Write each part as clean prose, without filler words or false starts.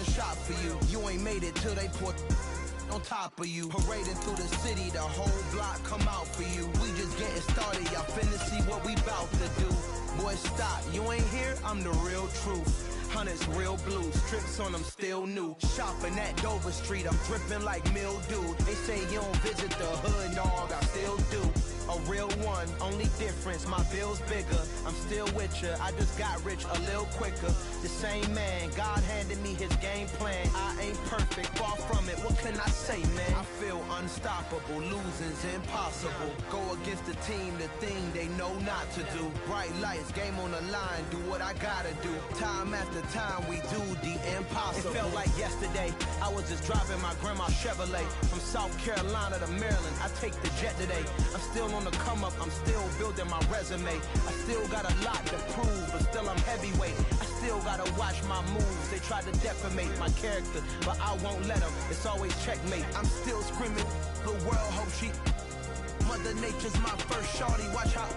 a shot for you. You ain't made it till they put on top of you. Parading through the city, the whole block come out for you. We just getting started, y'all finna see what we bout to do. Boy, stop, you ain't here, I'm the real truth. Hunters real blue, strips on them still new. Shopping at Dover Street, I'm dripping like mildew. They say you don't visit the hood, dog, I still do. A real one, only difference, my bill's bigger. I'm still with ya, I just got rich a little quicker. The same man, God handed me his game plan. I ain't perfect, far from it, what can I say, man? I feel unstoppable, losing's impossible. Go against the team, the thing they know not to do. Bright lights, game on the line, do what I gotta do. Time after time, we do the impossible. It felt like yesterday, I was just driving my grandma's Chevrolet. From South Carolina to Maryland, I take the jet today. I'm still on the come up, I'm still building my resume. I still got a lot to prove, but still I'm heavyweight. I still gotta watch my moves. They try to defamate my character, but I won't let them. It's always checkmate. I'm still screaming, the world hope she. Mother Nature's my first shorty, watch how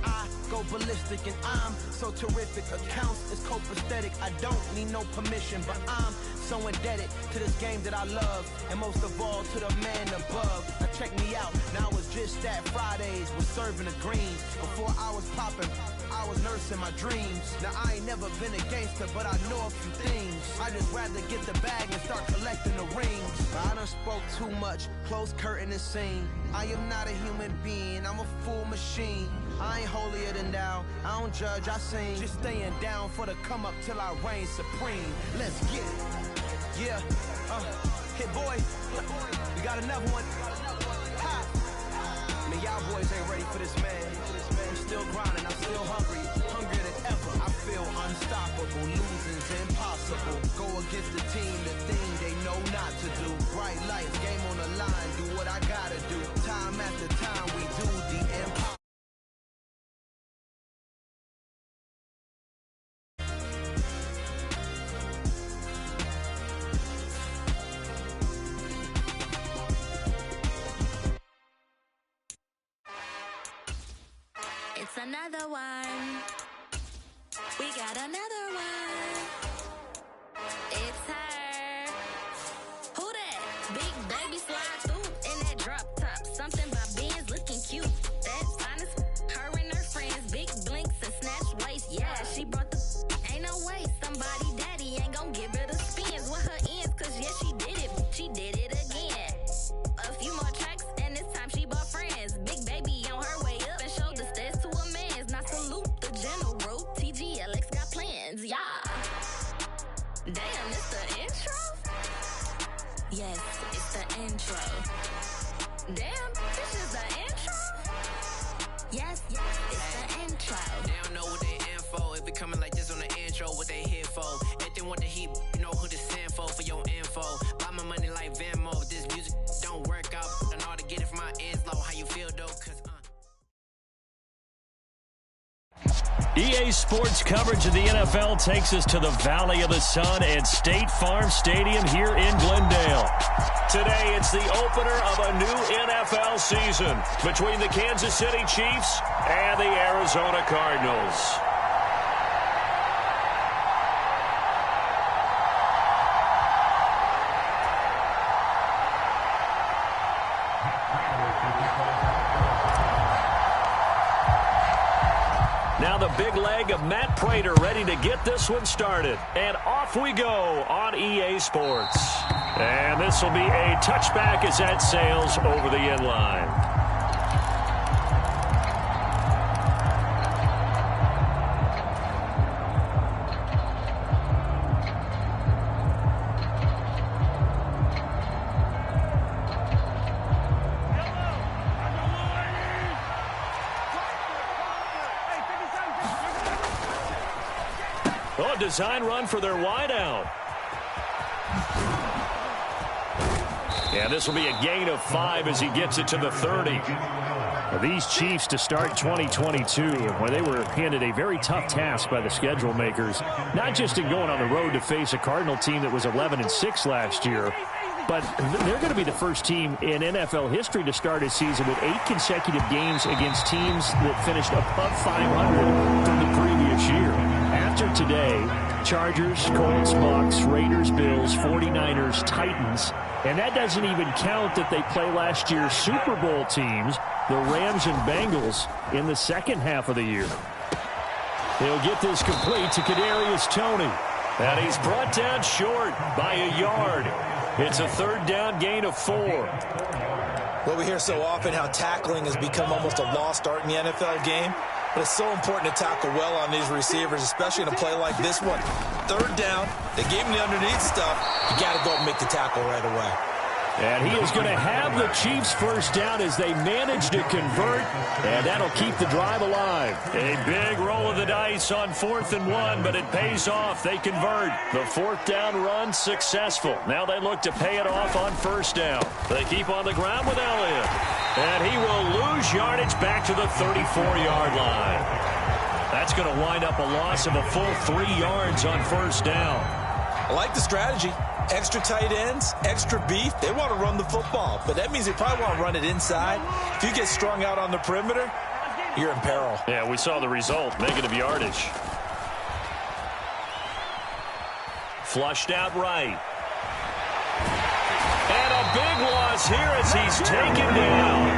I go ballistic, and I'm so terrific. Accounts is copacetic, I don't need no permission, but I'm so indebted to this game that I love, and most of all to the man above. Now check me out, now it's just that Fridays was serving the greens. Before I was popping, I was nursing my dreams. Now I ain't never been a gangster, but I know a few things. I just rather get the bag and start collecting the rings. But I done spoke too much, close curtain and scene. I am not a human being, I'm a full machine. I ain't holier than thou, I don't judge, I sing. Just staying down for the come up till I reign supreme. Let's get it. Yeah, hit boy, we got another one. Ha. Man, y'all boys ain't ready for this, man. I'm still grinding, I'm still hungry, hungrier than ever. I feel unstoppable, losing's impossible. Go against the team, the thing they know not to do. Bright lights, game on the line, do what I gotta do. Time after time, we do the impossible. It's another one. We got another one. It's her. Who that? Big baby slide through in that drop top. Something by Benz looking cute. That's honest. Her and her friends, big blinks and snatch waist. Yeah, she brought the. Ain't no way somebody daddy ain't gon' give her the spins with her ends. Cause yeah, she did it. She did it again. A few more tracks and this time she bought friends. Big baby on her way up and showed the stairs to a man's. Now salute the general. TGLX got plans, yeah. Damn, it's the intro? Yes, it's the intro. Damn, this is the intro? Yes, it's the intro. They don't know what they in for. If it coming like this on the intro, what they here for? If they want the heat, you know who to send for your info. Buy my money like Venmo. If this music don't work out, I know how to get it from my ends low. How you feel though? Cause EA Sports coverage of the NFL takes us to the Valley of the Sun at State Farm Stadium here in Glendale. Today, it's the opener of a new NFL season between the Kansas City Chiefs and the Arizona Cardinals. Now the big leg of Matt Prater ready to get this one started. And off we go on EA Sports. And this will be a touchback as that sails over the end line. Oh, design run for their wideout. Yeah, this will be a gain of 5 as he gets it to the 30. Now, these Chiefs to start 2022, where they were handed a very tough task by the schedule makers, not just in going on the road to face a Cardinal team that was 11-6 last year, but they're going to be the first team in NFL history to start a season with 8 consecutive games against teams that finished above 500 from the previous year. after today, Chargers, Colts, Bucks, Raiders, Bills, 49ers, Titans, and that doesn't even count that they play last year's Super Bowl teams, the Rams and Bengals, in the second half of the year. He'll get this complete to Kadarius Toney. And he's brought down short by a yard. It's a third down gain of 4. Well, we hear so often how tackling has become almost a lost art in the NFL game. But it's so important to tackle well on these receivers, especially in a play like this one. Third down, they gave him the underneath stuff. You got to go and make the tackle right away. And he is going to have the Chiefs first down as they manage to convert, and that'll keep the drive alive. A big roll of the dice on 4th and 1, but it pays off. They convert. The 4th down run successful. Now they look to pay it off on 1st down. They keep on the ground with Elliott, and he will lose yardage back to the 34-yard line. That's going to wind up a loss of a full 3 yards on 1st down. I like the strategy. Extra tight ends, extra beef. They want to run the football, but that means they probably want to run it inside. If you get strung out on the perimeter, you're in peril. Yeah, we saw the result, negative yardage. Flushed out right. And a big loss here as he's taken down.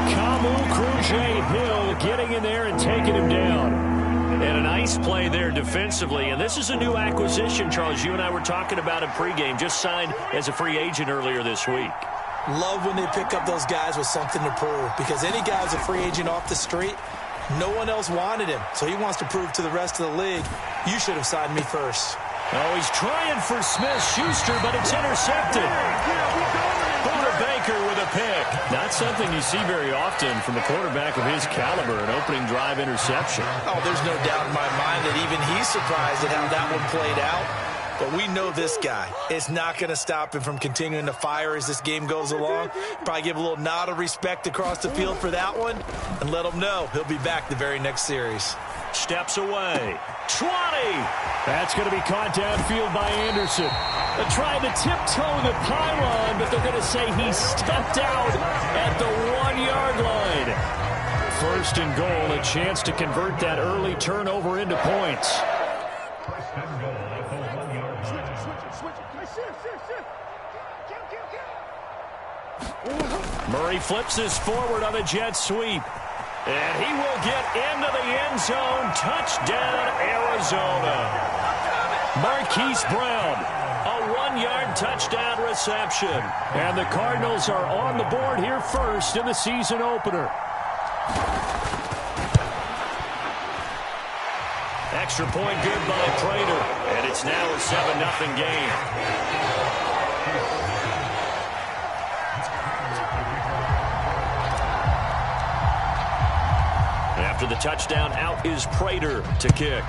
Kamu Krujay-Hill getting in there and taking him down. And a nice play there defensively. And this is a new acquisition, Charles. You and I were talking about it pregame. Just signed as a free agent earlier this week. Love when they pick up those guys with something to prove. Because any guy's a free agent off the street, no one else wanted him. So he wants to prove to the rest of the league, you should have signed me first. Oh, he's trying for Smith-Schuster, but it's intercepted. Buda Baker with a pick. Not something you see very often from a quarterback of his caliber, an opening drive interception. Oh, there's no doubt in my mind that even he's surprised at how that one played out. But we know this guy is not going to stop him from continuing to fire as this game goes along. Probably give a little nod of respect across the field for that one and let him know he'll be back the very next series. Steps away. 20. That's going to be caught downfield by Anderson. They're trying to tiptoe the pylon, but they're going to say he stepped out at the 1-yard line. 1st and goal, a chance to convert that early turnover into points. Murray flips this forward on a jet sweep. And he will get into the end zone. Touchdown, Arizona. Marquise Brown, a 1-yard touchdown reception. And the Cardinals are on the board here first in the season opener. Extra point good by Prater. And it's now a 7-0 game. After the touchdown, out is Prater to kick.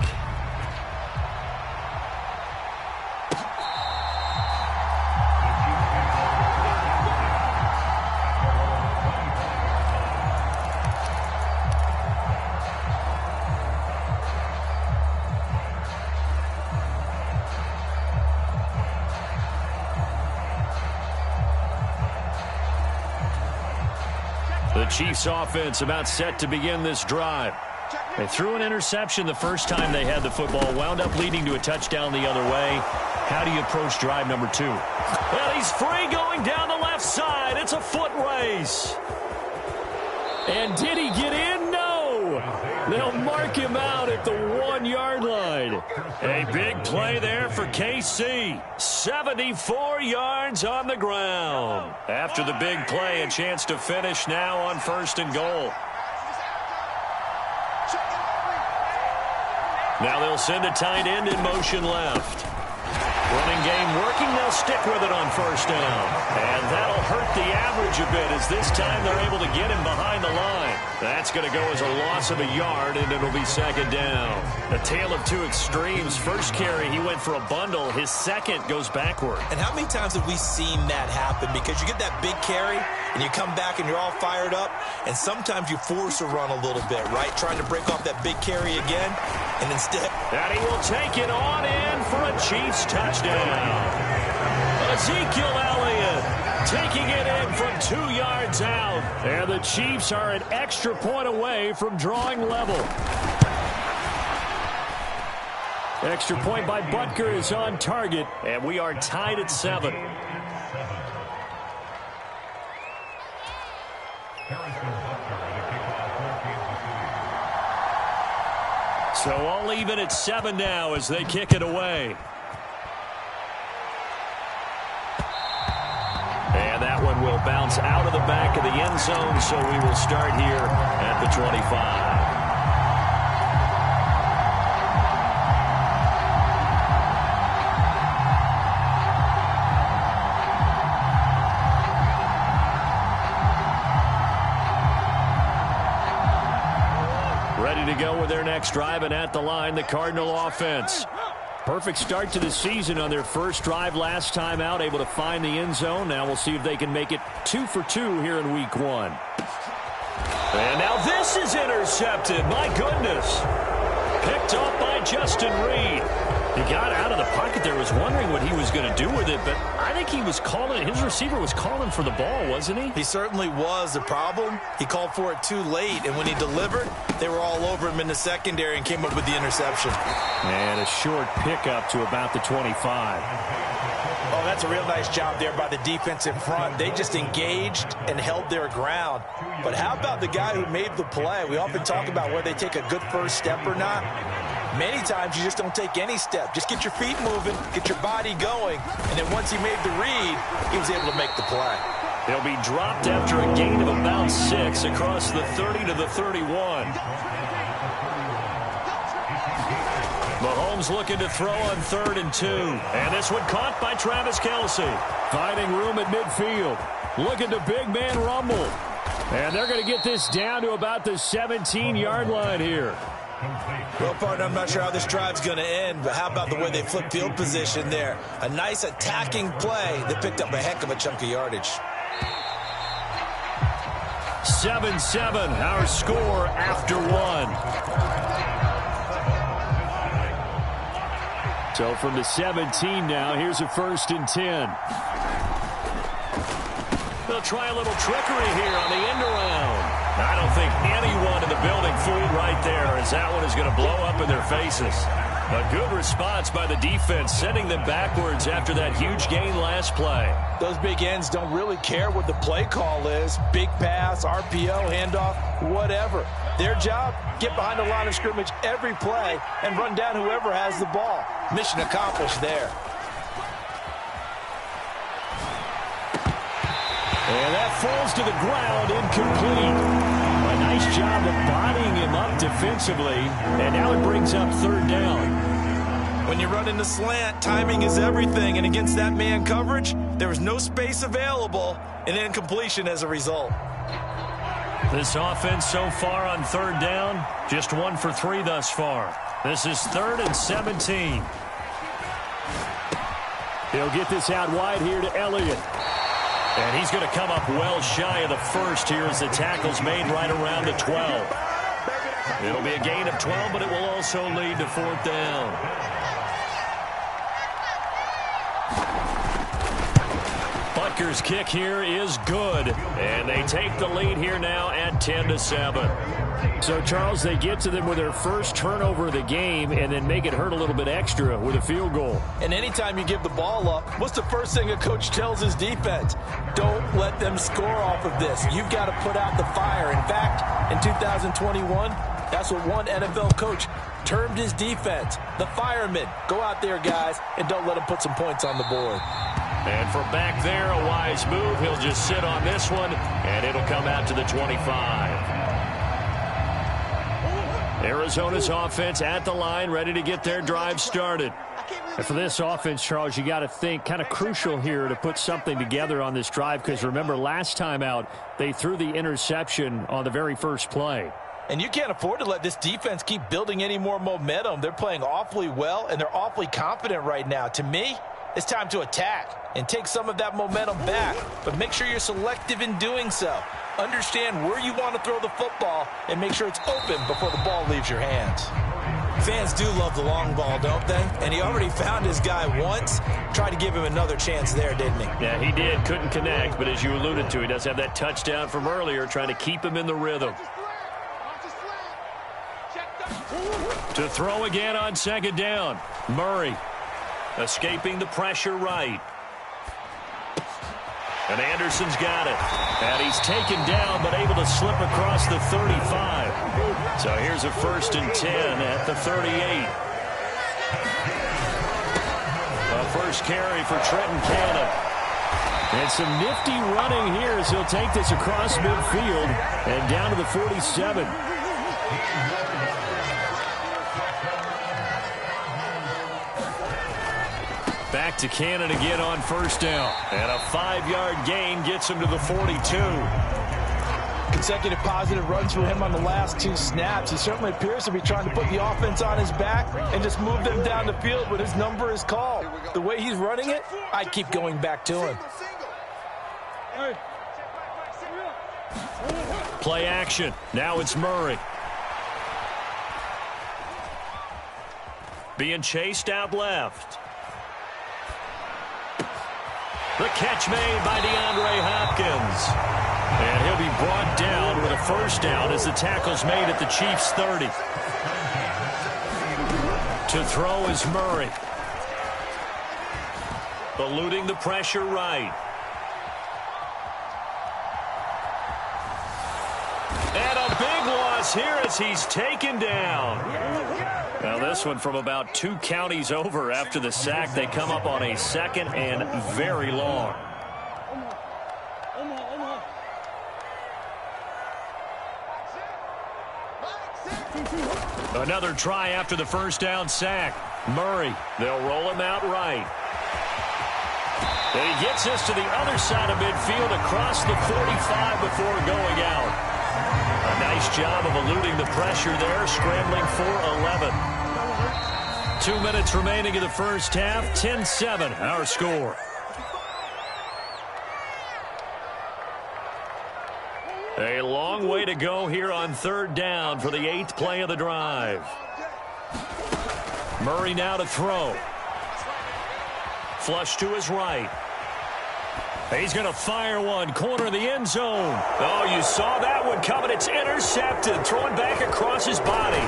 The Chiefs offense about set to begin this drive. They threw an interception the first time they had the football, wound up leading to a touchdown the other way. How do you approach drive number 2? Well, he's free going down the left side. It's a foot race. And did he get in? No. They'll mark him out at the 1-yard line. A big play there for KC. 74 yards on the ground. After the big play, a chance to finish now on 1st and goal. Now they'll send a tight end in motion left. Running game working. They'll stick with it on 1st down. And that'll hurt the average a bit as this time they're able to get him behind the line. That's going to go as a loss of a yard, and it'll be 2nd down. A tale of two extremes. First carry, he went for a bundle. His second goes backward. And how many times have we seen that happen? Because you get that big carry, and you come back and you're all fired up, and sometimes you force a run a little bit, right? Trying to break off that big carry again, and instead... And he will take it on in for a Chiefs touchdown. Ezekiel Elliott taking it in from 2 yards out. And the Chiefs are an extra point away from drawing level. Extra point by Butker is on target, and we are tied at 7. So all even at 7 now as they kick it away. And that one will bounce out of the back of the end zone, so we will start here at the 25. Ready to go with their next drive, and at the line, the Cardinal offense. Perfect start to the season on their first drive last time out, able to find the end zone. Now we'll see if they can make it 2 for 2 here in week 1. And now this is intercepted. My goodness. Picked off by Justin Reed. He got out of the pocket there, was wondering what he was going to do with it, but I think he was calling, his receiver was calling for the ball, wasn't he? He certainly was. The problem, he called for it too late, and when he delivered, they were all over him in the secondary and came up with the interception. And a short pickup to about the 25. Oh, that's a real nice job there by the defense in front. They just engaged and held their ground. But how about the guy who made the play? We often talk about whether they take a good first step or not. Many times you just don't take any step. Just get your feet moving, get your body going, and then once he made the read, he was able to make the play. He'll be dropped after a gain of about 6 across the 30 to the 31. Mahomes looking to throw on 3rd and 2. And this one caught by Travis Kelce. Finding room at midfield. Looking to big man rumble. And they're going to get this down to about the 17-yard line here. Well, partner, I'm not sure how this drive's going to end, but how about the way they flip field position there? A nice attacking play that picked up a heck of a chunk of yardage. 7-7, our score after 1. So from the 17 now, here's a 1st and 10. They'll try a little trickery here on the end around. I don't think anyone in the building fooled right there, as that one is going to blow up in their faces. A good response by the defense, sending them backwards after that huge gain last play. Those big ends don't really care what the play call is. Big pass, RPO, handoff, whatever. Their job, get behind the line of scrimmage every play and run down whoever has the ball. Mission accomplished there. And that falls to the ground, incomplete. A nice job of bodying him up defensively, and now it brings up 3rd down. When you run in the slant, timing is everything, and against that man coverage, there was no space available, and incompletion as a result. This offense so far on 3rd down, just 1 for 3 thus far. This is 3rd and 17. He'll get this out wide here to Elliott. And he's going to come up well shy of the 1st here as the tackle's made right around the 12. It'll be a gain of 12, but it will also lead to 4th down. Butker's kick here is good, and they take the lead here now at 10-7. So, Charles, they get to them with their first turnover of the game and then make it hurt a little bit extra with a field goal. And anytime you give the ball up, what's the first thing a coach tells his defense? Don't let them score off of this. You've got to put out the fire. In fact, in 2021, that's what one NFL coach termed his defense, the firemen. Go out there, guys, and don't let them put some points on the board. And from back there, a wise move. He'll just sit on this one, and it'll come out to the 25. Arizona's offense at the line, ready to get their drive started. And for this offense, Charles, you got to think kind of crucial here to put something together on this drive, because remember, last time out, they threw the interception on the very first play. And you can't afford to let this defense keep building any more momentum. They're playing awfully well, and they're awfully confident right now. To me, it's time to attack and take some of that momentum back, but make sure you're selective in doing so. Understand where you want to throw the football and make sure it's open before the ball leaves your hands. Fans do love the long ball, don't they? And he already found his guy once. Tried to give him another chance there, didn't he? Yeah, he did. Couldn't connect, but as you alluded to, he does have that touchdown from earlier, trying to keep him in the rhythm. Check the To throw again on second down. Murray escaping the pressure right. And Anderson's got it. And he's taken down, but able to slip across the 35. So here's a 1st and 10 at the 38. A first carry for Trenton Cannon. And some nifty running here as he'll take this across midfield and down to the 47. Back to Cannon again on first down. And a 5-yard gain gets him to the 42. Consecutive positive runs for him on the last 2 snaps. He certainly appears to be trying to put the offense on his back and just move them down the field when his number is called. The way he's running it, I keep going back to him. Play action. Now it's Murray. Being chased out left. The catch made by DeAndre Hopkins. And he'll be brought down with a first down as the tackle's made at the Chiefs' 30. To throw is Murray. Eluding the pressure right. And a big loss here as he's taken down. Now this one from about 2 counties over after the sack. They come up on a 2nd and very long. Another try after the first down sack. Murray, they'll roll him out right. And he gets this to the other side of midfield across the 45 before going out. A nice job of eluding the pressure there, scrambling for 11. 2 minutes remaining in the first half, 10-7 our score. A long way to go here on 3rd down for the 8th play of the drive. Murray now to throw. Flush to his right. He's going to fire one, corner of the end zone. Oh, you saw that one coming. It's intercepted, throwing back across his body.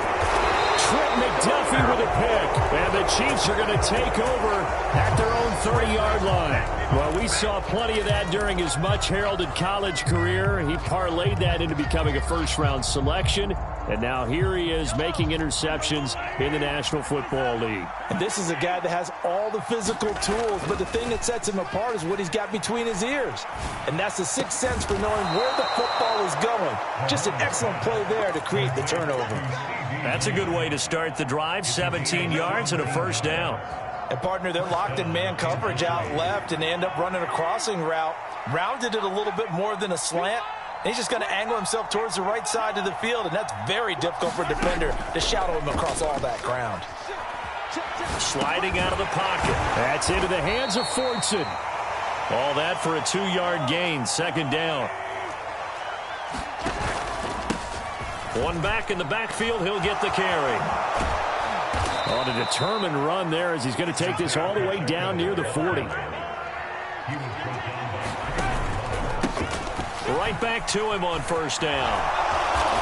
Trent McDuffie with a pick. And the Chiefs are going to take over at their own 30-yard line. Well, we saw plenty of that during his much-heralded college career. He parlayed that into becoming a first-round selection. And now here he is making interceptions in the National Football League. And this is a guy that has all the physical tools, but the thing that sets him apart is what he's got between his ears. And that's the sixth sense for knowing where the football is going. Just an excellent play there to create the turnover. That's a good way to start the drive. 17 yards and a first down. And, partner, they're locked in man coverage out left, and they end up running a crossing route. Rounded it a little bit more than a slant. And he's just going to angle himself towards the right side of the field, and that's very difficult for a defender to shadow him across all that ground. Sliding out of the pocket. That's into the hands of Fortson. All that for a 2-yard gain, second down. One back in the backfield, he'll get the carry. On a determined run there as he's going to take this all the way down near the 40. Right back to him on first down.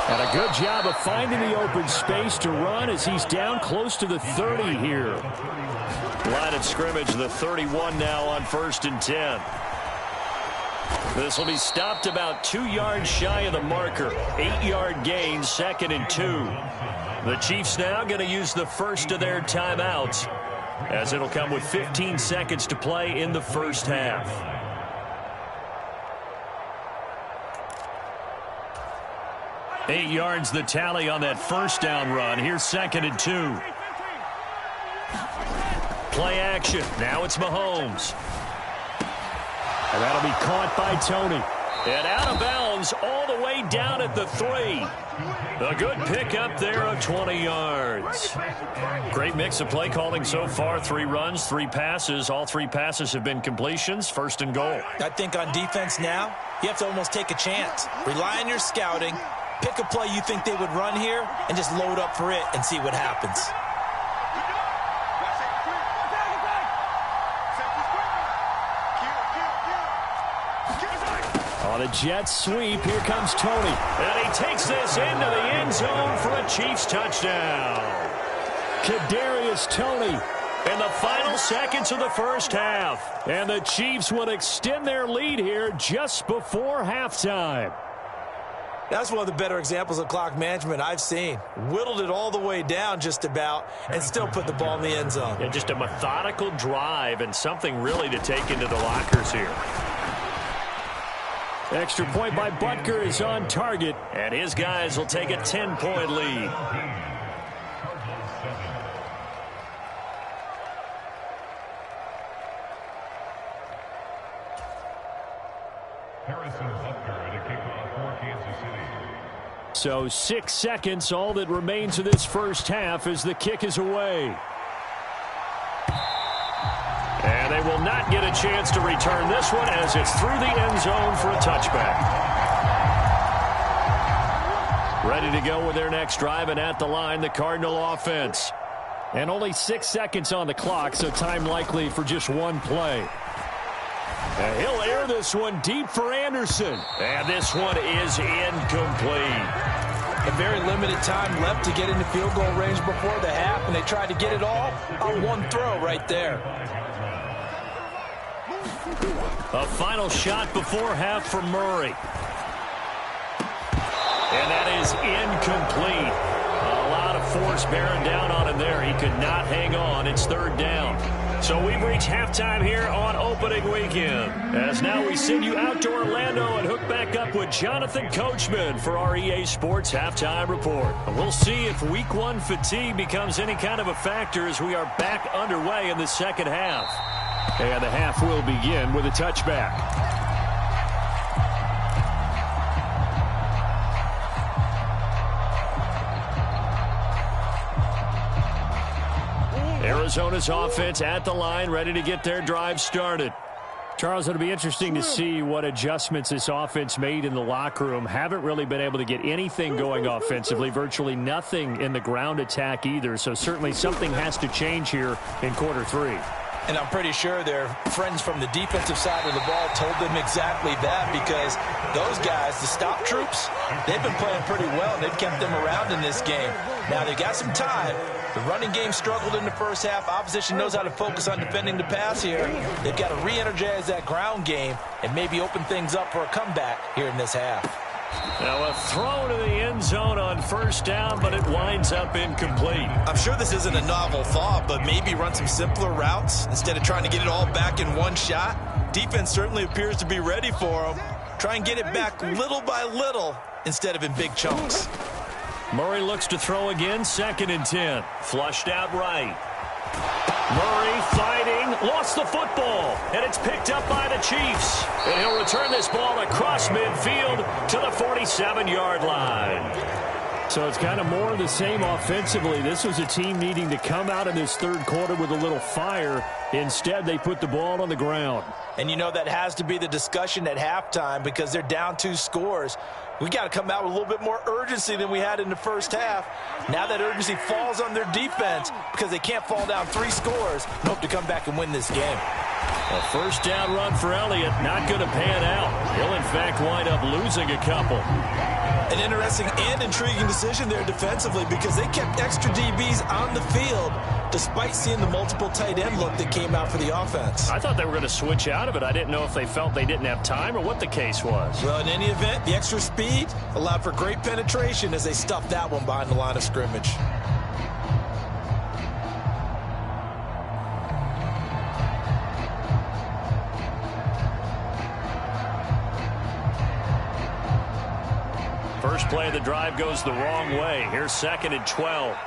And a good job of finding the open space to run as he's down close to the 30 here. Line of scrimmage, the 31 now on 1st and 10. This will be stopped about 2 yards shy of the marker. 8-yard gain, 2nd and 2. The Chiefs now going to use the first of their timeouts as it'll come with 15 seconds to play in the first half. Eight yards the tally on that first down run. Here's 2nd and 2. Play action. Now it's Mahomes. And that'll be caught by Tony. And out of bounds all the way down at the 3. A good pickup there of 20 yards. Great mix of play calling so far. 3 runs, 3 passes. All 3 passes have been completions. 1st and goal. I think on defense now, you have to almost take a chance. Rely on your scouting. Pick a play you think they would run here and just load up for it and see what happens. On a jet sweep, here comes Tony. And he takes this into the end zone for a Chiefs touchdown. Kadarius Toney in the final seconds of the first half. And the Chiefs will extend their lead here just before halftime. That's one of the better examples of clock management I've seen. Whittled it all the way down just about and still put the ball in the end zone. Yeah, just a methodical drive and something really to take into the lockers here. Extra point by Butker is on target, and his guys will take a 10-point lead. So 6 seconds, all that remains of this first half as the kick is away. And they will not get a chance to return this one as it's through the end zone for a touchback. Ready to go with their next drive, and at the line, the Cardinal offense. And only 6 seconds on the clock, so time likely for just one play. And he'll air this one deep for Anderson. And this one is incomplete. A very limited time left to get into field goal range before the half, and they tried to get it all on one throw right there. A final shot before half from Murray. And that is incomplete. A lot of force bearing down on him there. He could not hang on. It's third down. So we've reached halftime here on opening weekend. As now we send you out to Orlando and hook back up with Jonathan Coachman for our EA Sports Halftime Report. We'll see if Week 1 fatigue becomes any kind of a factor as we are back underway in the second half. And the half will begin with a touchback. Arizona's offense at the line, ready to get their drive started. Charles, it'll be interesting to see what adjustments this offense made in the locker room. Haven't really been able to get anything going offensively, virtually nothing in the ground attack either. So certainly something has to change here in quarter three. And I'm pretty sure their friends from the defensive side of the ball told them exactly that, because those guys, the stop troops, they've been playing pretty well, and they've kept them around in this game. Now, they've got some time. The running game struggled in the first half. Opposition knows how to focus on defending the pass here. They've got to re-energize that ground game and maybe open things up for a comeback here in this half. Now a throw to the end zone on first down, but it winds up incomplete. I'm sure this isn't a novel thought, but maybe run some simpler routes instead of trying to get it all back in one shot. Defense certainly appears to be ready for them. Try and get it back little by little instead of in big chunks. Murray looks to throw again, 2nd and 10. Flushed out right. Murray fighting, lost the football, and it's picked up by the Chiefs. And he'll return this ball across midfield to the 47-yard line. So it's kind of more of the same offensively. This was a team needing to come out in this third quarter with a little fire. Instead, they put the ball on the ground. And you know that has to be the discussion at halftime because they're down 2 scores. We got to come out with a little bit more urgency than we had in the first half. Now that urgency falls on their defense because they can't fall down 3 scores and hope to come back and win this game. A first down run for Elliott, not going to pan out. He'll, in fact, wind up losing a couple. An interesting and intriguing decision there defensively because they kept extra DBs on the field despite seeing the multiple tight end look that came out for the offense. I thought they were going to switch out of it. I didn't know if they felt they didn't have time or what the case was. Well, in any event, the extra speed allowed for great penetration as they stuffed that one behind the line of scrimmage. First play of the drive goes the wrong way. Here's 2nd and 12.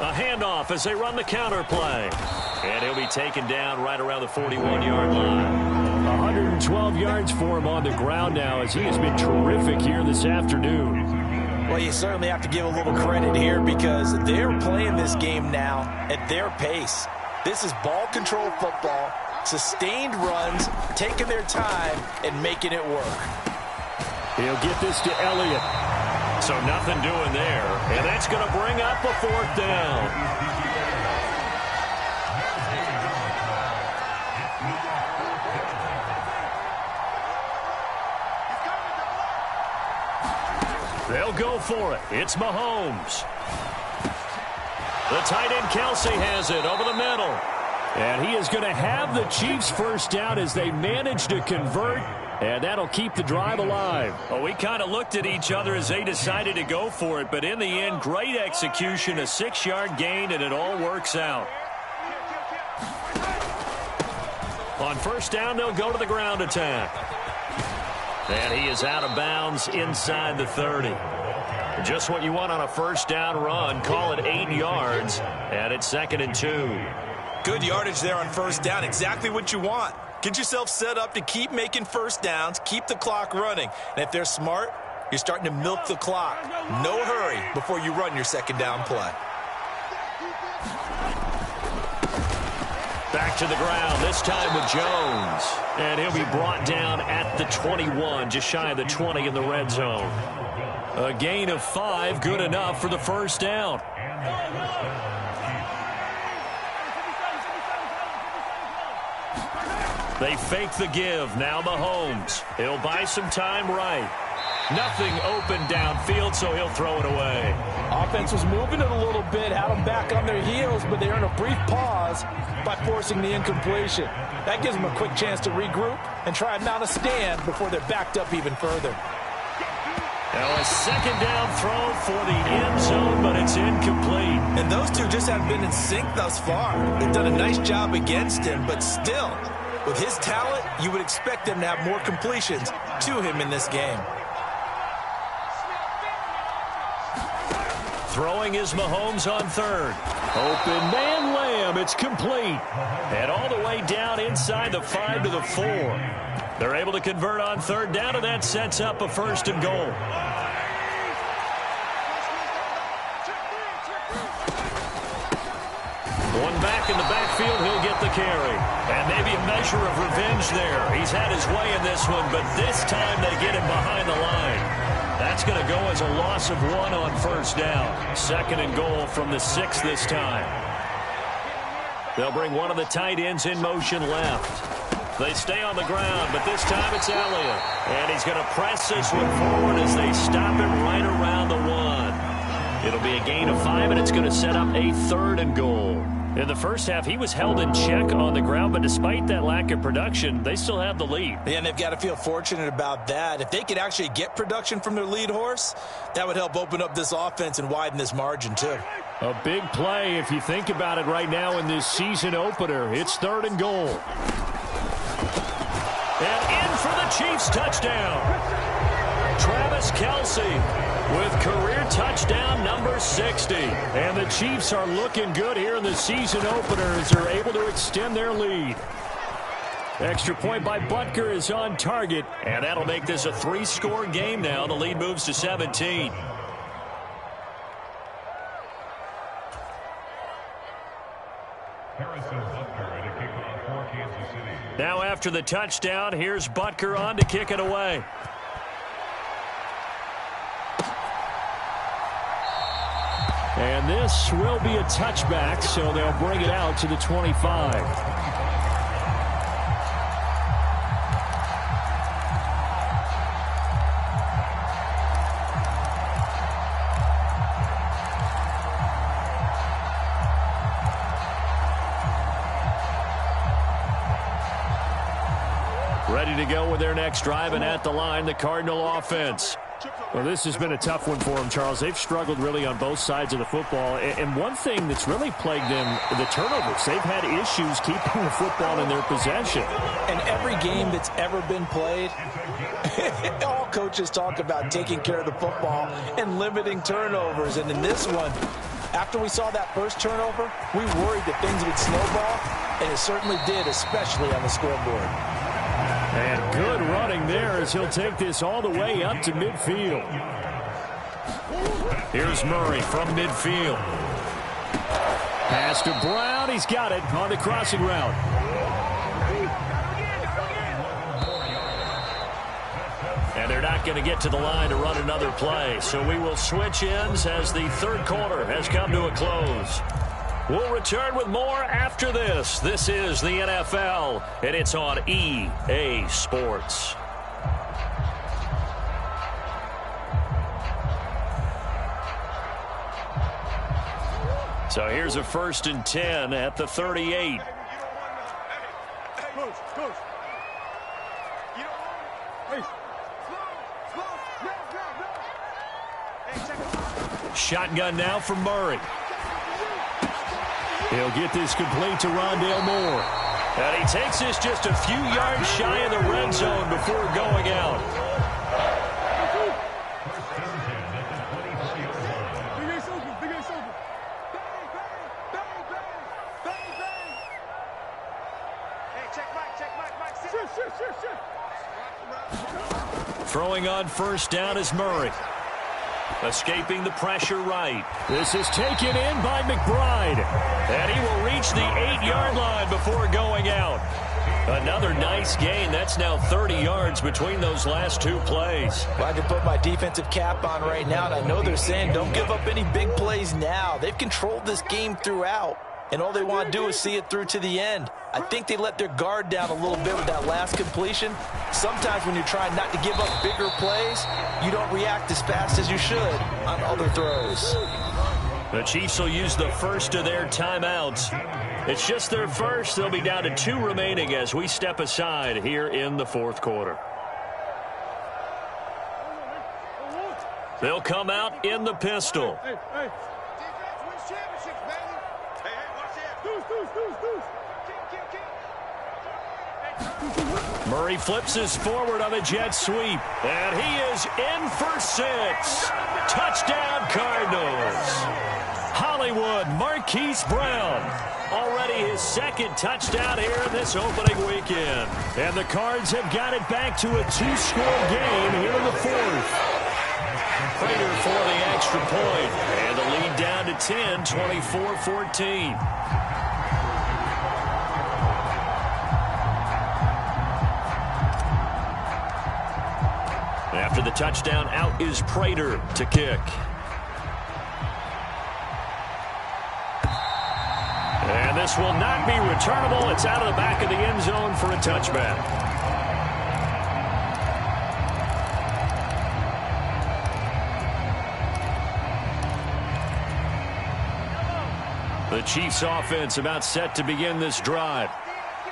A handoff as they run the counter play. And he'll be taken down right around the 41-yard line. 112 yards for him on the ground now as he has been terrific here this afternoon. Well, you certainly have to give a little credit here because they're playing this game now at their pace. This is ball control football, sustained runs, taking their time, and making it work. He'll get this to Elliott. So nothing doing there. And that's going to bring up a 4th down. They'll go for it. It's Mahomes. The tight end Kelsey has it over the middle. And he is going to have the Chiefs first down as they manage to convert. And that'll keep the drive alive. Well, we kind of looked at each other as they decided to go for it. But in the end, great execution, a 6-yard gain, and it all works out. On first down, they'll go to the ground attack. And he is out of bounds inside the 30. Just what you want on a first down run. Call it 8 yards. And it's 2nd and 2. Good yardage there on first down. Exactly what you want. Get yourself set up to keep making first downs, keep the clock running. And if they're smart, you're starting to milk the clock. No hurry before you run your second down play. Back to the ground, this time with Jones. And he'll be brought down at the 21, just shy of the 20 in the red zone. A gain of 5, good enough for the first down. They fake the give. Now Mahomes. He'll buy some time right. Nothing open downfield, so he'll throw it away. Offense was moving it a little bit, had them back on their heels, but they earn a brief pause by forcing the incompletion. That gives them a quick chance to regroup and try and mount a stand before they're backed up even further. Now a second down throw for the end zone, but it's incomplete. And those two just haven't been in sync thus far. They've done a nice job against him, but still, with his talent, you would expect them to have more completions to him in this game. Throwing is Mahomes on third. Open man Lamb. It's complete. And all the way down inside the 5 to the 4. They're able to convert on third down, and that sets up a 1st and goal. One back in the backfield, he'll get the carry. And maybe a measure of revenge there. He's had his way in this one, but this time they get him behind the line. That's going to go as a loss of 1 on first down. 2nd and goal from the 6 this time. They'll bring one of the tight ends in motion left. They stay on the ground, but this time it's Elliott. And he's going to press this one forward as they stop him right around the 1. It'll be a gain of 5, and it's going to set up a 3rd and goal. In the first half, he was held in check on the ground, but despite that lack of production, they still have the lead. Yeah, and they've got to feel fortunate about that. If they could actually get production from their lead horse, that would help open up this offense and widen this margin, too. A big play, if you think about it right now in this season opener. It's 3rd and goal. And in for the Chiefs touchdown. Travis Kelce with career touchdown number 60. And the Chiefs are looking good here in the season opener as they're able to extend their lead. Extra point by Butker is on target, and that'll make this a 3-score game now. The lead moves to 17. Now after the touchdown, here's Butker on to kick it away. And this will be a touchback, so they'll bring it out to the 25. Ready to go with their next drive, and at the line, the Cardinal offense. Well, this has been a tough one for them, Charles. They've struggled really on both sides of the football. And one thing that's really plagued them, the turnovers. They've had issues keeping the football in their possession. And every game that's ever been played, all coaches talk about taking care of the football and limiting turnovers. And in this one, after we saw that first turnover, we worried that things would snowball, and it certainly did, especially on the scoreboard. And good running there as he'll take this all the way up to midfield. Here's Murray from midfield. Pass to Brown. He's got it on the crossing route. And they're not going to get to the line to run another play. So we will switch ends as the third quarter has come to a close. We'll return with more after this. This is the NFL, and it's on EA Sports. So here's a 1st and 10 at the 38. Shotgun now from Murray. He'll get this complete to Rondale Moore. And he takes this just a few yards shy of the red zone before going out. Throwing on 1st down is Murray. Escaping the pressure right. This is taken in by McBride. And he will reach the 8-yard line before going out. Another nice gain. That's now 30 yards between those last 2 plays. Well, I can put my defensive cap on right now, and I know they're saying don't give up any big plays now. They've controlled this game throughout, and all they want to do is see it through to the end. I think they let their guard down a little bit with that last completion. Sometimes when you're trying not to give up bigger plays, you don't react as fast as you should on other throws. The Chiefs will use the first of their timeouts. It's just their first. They'll be down to 2 remaining as we step aside here in the 4th quarter. They'll come out in the pistol. Murray flips this forward on a jet sweep. And he is in for 6. Touchdown, Cardinals. Hollywood Marquise Brown. Already his 2nd touchdown here in this opening weekend. And the Cards have got it back to a 2-score game here in the 4th. Prater for the extra point. And the lead down to 10, 24-14. After the touchdown, out is Prater to kick. And this will not be returnable. It's out of the back of the end zone for a touchback. The Chiefs offense about set to begin this drive.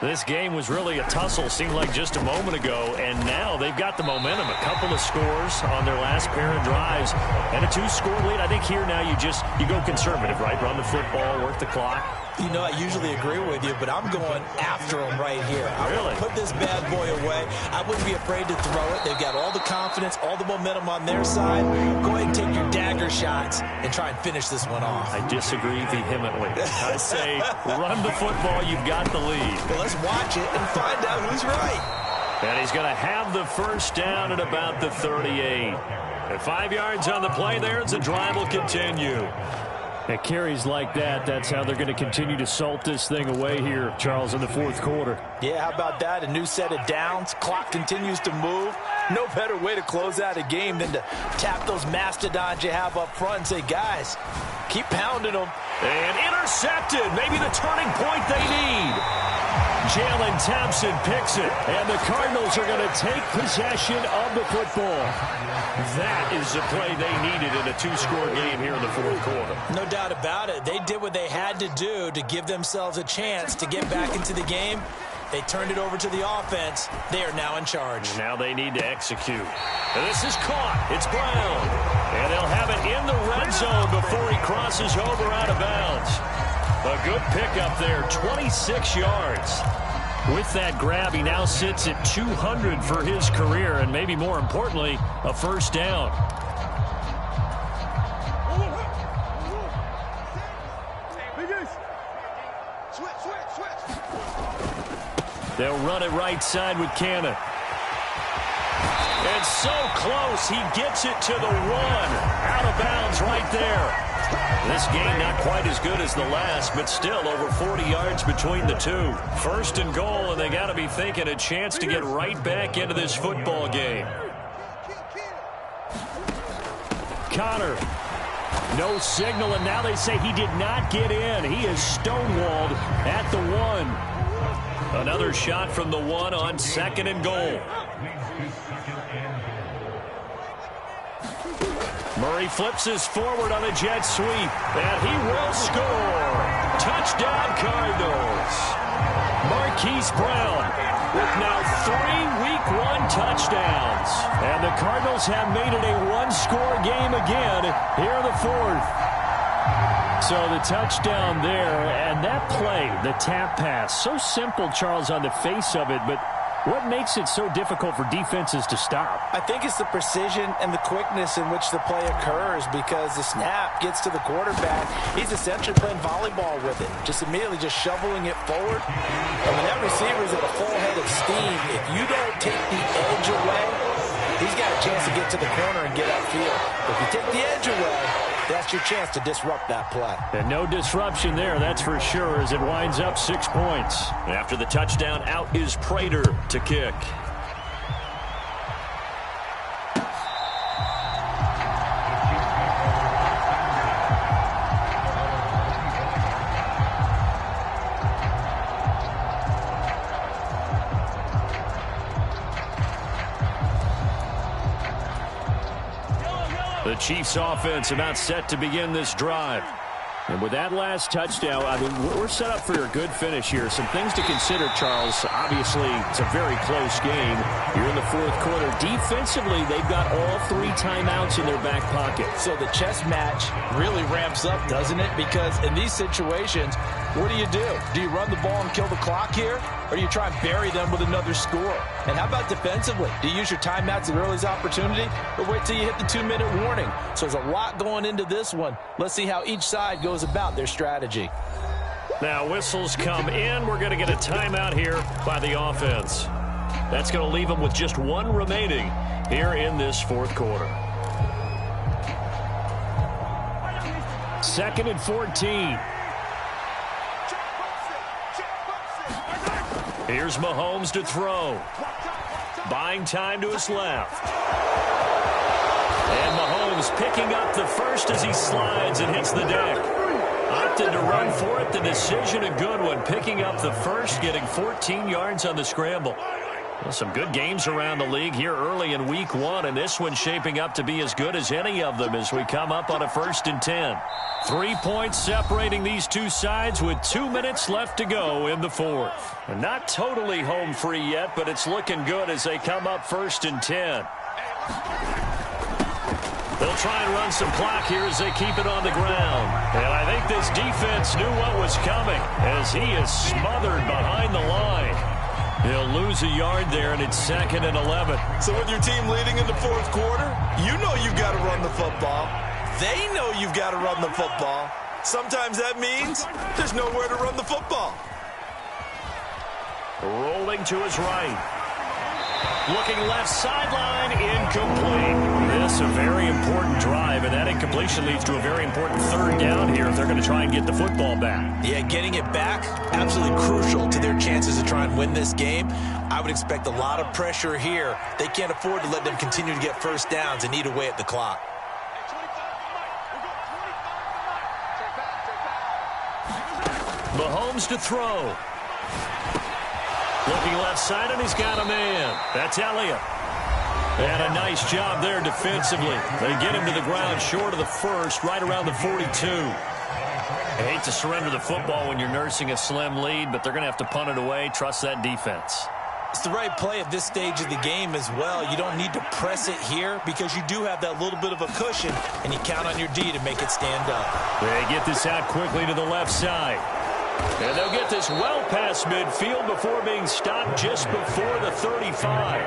This game was really a tussle, seemed like just a moment ago, and now they've got the momentum. A couple of scores on their last pair of drives, and a 2-score lead. I think here now you go conservative, right? Run the football, work the clock. You know, I usually agree with you, but I'm going after him right here. I'm going to put this bad boy away. I wouldn't be afraid to throw it. They've got all the confidence, all the momentum on their side. Go ahead and take your dagger shots and try and finish this one off. I disagree vehemently. I say run the football. You've got the lead. Well, let's watch it and find out who's right. And he's going to have the 1st down at about the 38. At 5 yards on the play there, the drive will continue. At carries like that, that's how they're going to continue to salt this thing away here, Charles, in the 4th quarter. Yeah, how about that? A new set of downs. Clock continues to move. No better way to close out a game than to tap those mastodons you have up front and say, guys, keep pounding them. And intercepted. Maybe the turning point they need. Jalen Thompson picks it, and the Cardinals are going to take possession of the football. That is the play they needed in a 2-score game here in the 4th quarter. No doubt about it. They did what they had to do to give themselves a chance to get back into the game. They turned it over to the offense. They are now in charge. Now they need to execute. And this is caught. It's Brown. And they'll have it in the red zone before he crosses over out of bounds. A good pickup there, 26 yards. With that grab, he now sits at 200 for his career, and maybe more importantly, a 1st down. They'll run it right side with Cannon. And so close, he gets it to the 1. Out of bounds right there. This game not quite as good as the last, but still over 40 yards between the 2. 1st and goal, and they got to be thinking a chance to get right back into this football game. Connor, no signal, and now they say he did not get in. He is stonewalled at the 1. Another shot from the 1 on 2nd and goal. Murray flips his forward on a jet sweep, and he will score. Touchdown, Cardinals. Marquise Brown with now 3 Week 1 touchdowns. And the Cardinals have made it a one-score game again here in the fourth. So the touchdown there, and that play, the tap pass, so simple, Charles, on the face of it, but what makes it so difficult for defenses to stop? I think it's the precision and the quickness in which the play occurs, because the snap gets to the quarterback. He's essentially playing volleyball with it, just immediately just shoveling it forward. And when that receiver's at a full head of steam, if you don't take the edge away, he's got a chance to get to the corner and get upfield. If you take the edge away, that's your chance to disrupt that play. And no disruption there, that's for sure, as it winds up 6 points. After the touchdown, out is Prater to kick. The Chiefs offense about set to begin this drive. And with that last touchdown, I mean, we're set up for a good finish here. Some things to consider, Charles. Obviously, it's a very close game. You're in the fourth quarter. Defensively, they've got all 3 timeouts in their back pocket. So the chess match really ramps up, doesn't it? Because in these situations, what do? Do you run the ball and kill the clock here? Or do you try and bury them with another score? And how about defensively? Do you use your timeouts at early's opportunity? Or wait till you hit the 2-minute warning? So there's a lot going into this one. Let's see how each side goes about their strategy. Now whistles come in. We're going to get a timeout here by the offense. That's going to leave them with just 1 remaining here in this fourth quarter. 2nd and 14. Here's Mahomes to throw. Buying time to his left. And Mahomes picking up the first as he slides and hits the deck. Opted to run for it. The decision a good one. Picking up the first, getting 14 yards on the scramble. Well, some good games around the league here early in week 1, and this one's shaping up to be as good as any of them as we come up on a 1st and 10. 3 points separating these two sides with 2 minutes left to go in the fourth. And not totally home free yet, but it's looking good as they come up 1st and 10. They'll try and run some clock here as they keep it on the ground. And I think this defense knew what was coming as he is smothered behind the line. He'll lose a yard there, and it's 2nd and 11. So with your team leading in the fourth quarter, you know you've got to run the football. They know you've got to run the football. Sometimes that means there's nowhere to run the football. Rolling to his right. Looking left sideline, incomplete. This a very important drive, and that incompletion leads to a very important 3rd down here if they're going to try and get the football back. Yeah, getting it back, absolutely crucial to their chances to try and win this game. I would expect a lot of pressure here. They can't afford to let them continue to get first downs and eat away at the clock. Mahomes to throw. Looking left side, and he's got a man. That's Elliott. And a nice job there defensively. They get him to the ground short of the first, right around the 42. I hate to surrender the football when you're nursing a slim lead, but they're going to have to punt it away. Trust that defense. It's the right play at this stage of the game as well. You don't need to press it here because you do have that little bit of a cushion, and you count on your D to make it stand up. They get this out quickly to the left side. And they'll get this well past midfield before being stopped just before the 35.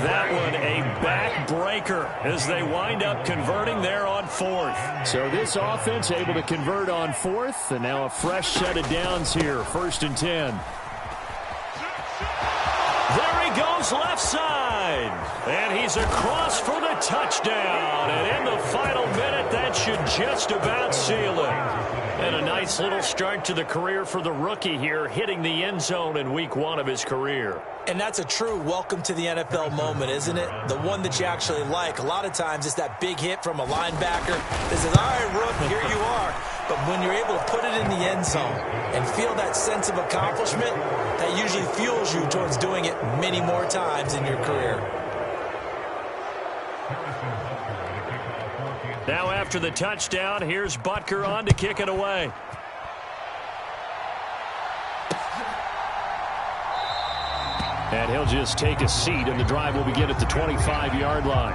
That one a backbreaker as they wind up converting there on 4th. So this offense able to convert on 4th, and now a fresh set of downs here, 1st and 10. There he goes left side. And he's across for the touchdown. And in the final minute, that should just about seal it. And a nice little start to the career for the rookie here, hitting the end zone in week 1 of his career. And that's a true welcome to the NFL moment, isn't it? The one that you actually like. A lot of times it's that big hit from a linebacker that says, all right, Rook, here you are. But when you're able to put it in the end zone and feel that sense of accomplishment, that usually fuels you towards doing it many more times in your career. Now after the touchdown, here's Butker on to kick it away. And he'll just take a seat, and the drive will begin at the 25-yard line.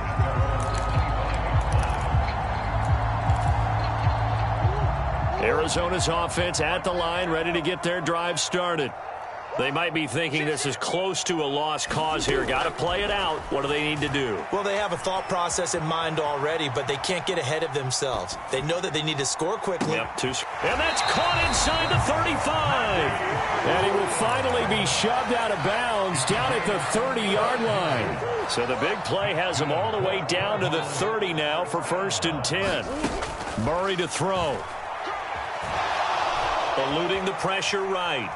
Arizona's offense at the line, ready to get their drive started. They might be thinking this is close to a lost cause here. Got to play it out. What do they need to do? Well, they have a thought process in mind already, but they can't get ahead of themselves. They know that they need to score quickly. Yep, and that's caught inside the 35. And he will finally be shoved out of bounds down at the 30-yard line. So the big play has him all the way down to the 30 now for 1st and 10. Murray to throw. Eluding the pressure right.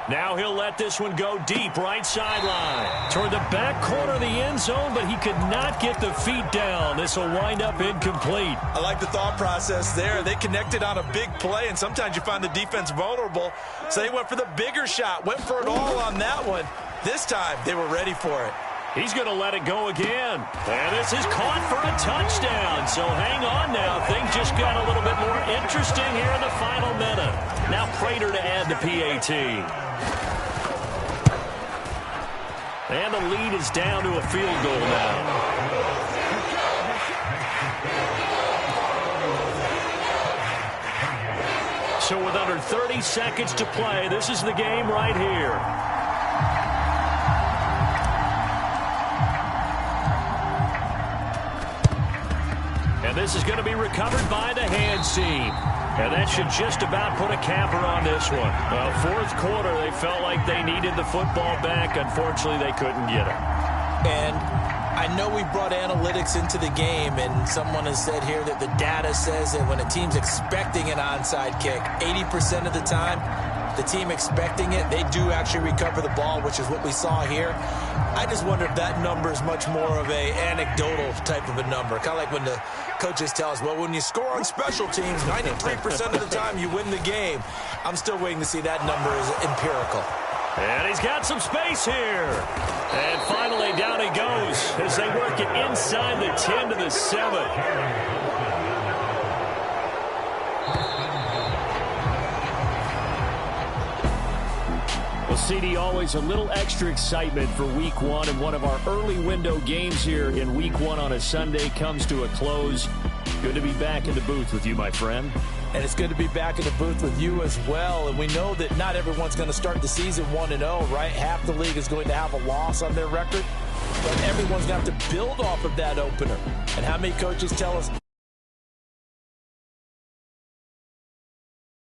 Now he'll let this one go deep, right sideline. Toward the back corner of the end zone, but he could not get the feet down. This will wind up incomplete. I like the thought process there. They connected on a big play, and sometimes you find the defense vulnerable. So they went for the bigger shot, went for it all on that one. This time, they were ready for it. He's going to let it go again. And this is caught for a touchdown. So hang on now. Things just got a little bit more interesting here in the final minute. Now Prater to add the PAT. And the lead is down to a field goal now. So with under 30 seconds to play, this is the game right here. And this is going to be recovered by the hands team. And that should just about put a capper on this one. Well, fourth quarter, they felt like they needed the football back. Unfortunately, they couldn't get it. And I know we brought analytics into the game, and someone has said here that the data says that when a team's expecting an onside kick, 80% of the time, the team expecting it, they do actually recover the ball, which is what we saw here. I just wonder if that number is much more of a anecdotal type of a number. Kind of like when the coaches tell us, well, when you score on special teams, 93% of the time you win the game. I'm still waiting to see that number is empirical. And he's got some space here. And finally, down he goes as they work it inside the 10 to the 7. Well, CD, always a little extra excitement for Week 1, and one of our early window games here in Week 1 on a Sunday comes to a close. Good to be back in the booth with you, my friend. And it's good to be back in the booth with you as well. And we know that not everyone's going to start the season 1-0, right? Half the league is going to have a loss on their record. But everyone's going to have to build off of that opener. And how many coaches tell us